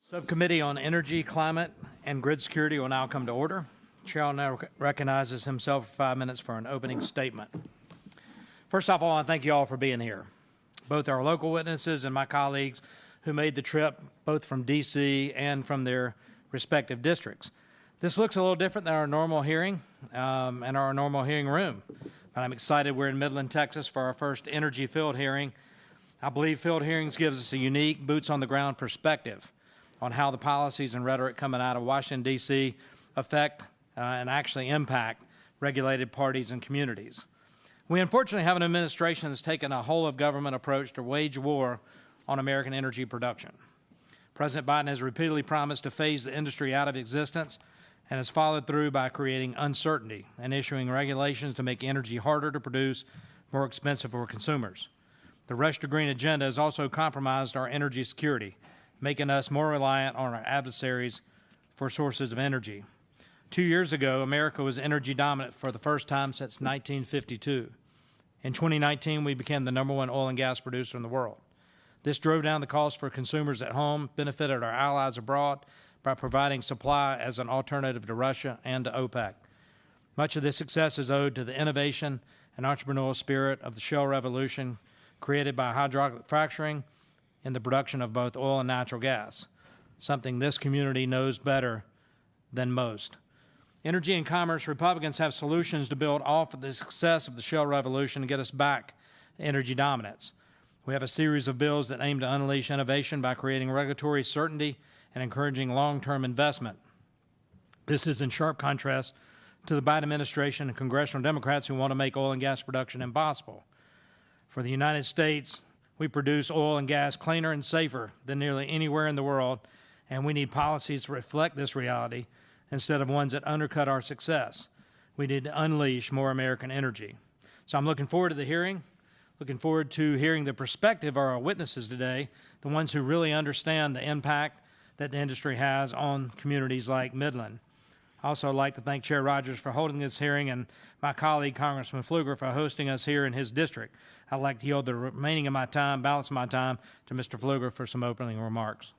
Subcommittee on Energy, Climate, and Grid Security will now come to order. Chair now recognizes himself for 5 minutes for an opening statement. First off, I want to thank you all for being here, both our local witnesses and my colleagues who made the trip both from D.C. and from their respective districts. This looks a little different than our normal hearing and our normal hearing room. But I'm excited we're in Midland, Texas for our first energy field hearing. I believe field hearings gives us a unique boots-on-the-ground perspective on how the policies and rhetoric coming out of Washington, D.C. affect and actually impact regulated parties and communities. We unfortunately have an administration that's taken a whole-of-government approach to wage war on American energy production. President Biden has repeatedly promised to phase the industry out of existence and has followed through by creating uncertainty and issuing regulations to make energy harder to produce, more expensive for consumers. The Rush to Green agenda has also compromised our energy security, making us more reliant on our adversaries for sources of energy. 2 years ago, America was energy dominant for the first time since 1952. In 2019, we became the #1 oil and gas producer in the world. This drove down the cost for consumers at home, benefited our allies abroad by providing supply as an alternative to Russia and to OPEC. Much of this success is owed to the innovation and entrepreneurial spirit of the shale revolution created by hydraulic fracturing in the production of both oil and natural gas, something this community knows better than most. Energy and Commerce Republicans have solutions to build off of the success of the shale revolution and get us back to energy dominance. We have a series of bills that aim to unleash innovation by creating regulatory certainty and encouraging long-term investment. This is in sharp contrast to the Biden administration and congressional Democrats who want to make oil and gas production impossible. For the United States, we produce oil and gas cleaner and safer than nearly anywhere in the world, and we need policies to reflect this reality instead of ones that undercut our success. We need to unleash more American energy. So I'm looking forward to the hearing, looking forward to hearing the perspective of our witnesses today, the ones who really understand the impact that the industry has on communities like Midland. I also like to thank Chair Rodgers for holding this hearing and my colleague, Congressman Pfluger, for hosting us here in his district. I'd like to yield the remaining of my time, balance of my time, to Mr. Pfluger for some opening remarks.